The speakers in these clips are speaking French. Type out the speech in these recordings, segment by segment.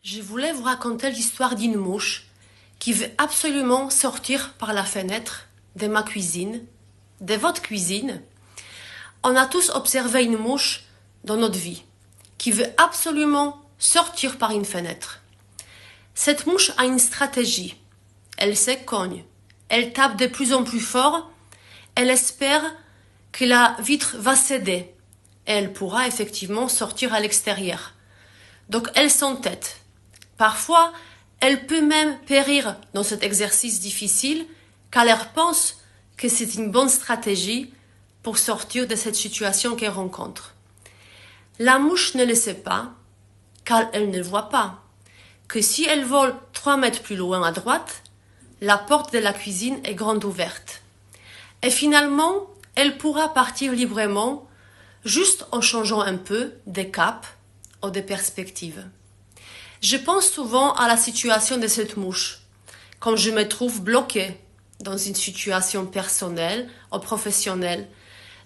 Je voulais vous raconter l'histoire d'une mouche qui veut absolument sortir par la fenêtre de ma cuisine, de votre cuisine. On a tous observé une mouche dans notre vie qui veut absolument sortir par une fenêtre. Cette mouche a une stratégie. Elle se cogne, elle tape de plus en plus fort, elle espère que la vitre va céder et elle pourra effectivement sortir à l'extérieur. Donc elle s'entête. Parfois, elle peut même périr dans cet exercice difficile car elle pense que c'est une bonne stratégie pour sortir de cette situation qu'elle rencontre. La mouche ne le sait pas car elle ne le voit pas, que si elle vole 3 mètres plus loin à droite, la porte de la cuisine est grande ouverte. Et finalement, elle pourra partir librement juste en changeant un peu de cap ou de perspective. Je pense souvent à la situation de cette mouche, quand je me trouve bloquée dans une situation personnelle ou professionnelle.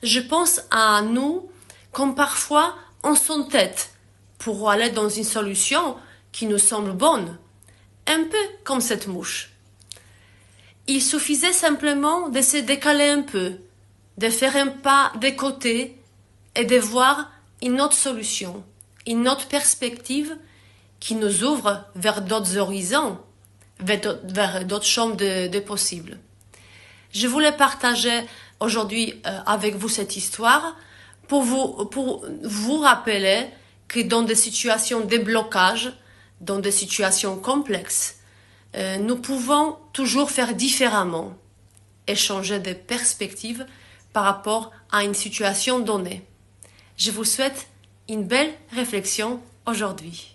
Je pense à nous comme parfois on s'entête pour aller dans une solution qui nous semble bonne, un peu comme cette mouche. Il suffisait simplement de se décaler un peu, de faire un pas de côté et de voir une autre solution, une autre perspective qui nous ouvre vers d'autres horizons, vers d'autres champs de possibles. Je voulais partager aujourd'hui avec vous cette histoire pour vous rappeler que dans des situations de blocage, dans des situations complexes, nous pouvons toujours faire différemment et changer de perspective par rapport à une situation donnée. Je vous souhaite une belle réflexion aujourd'hui.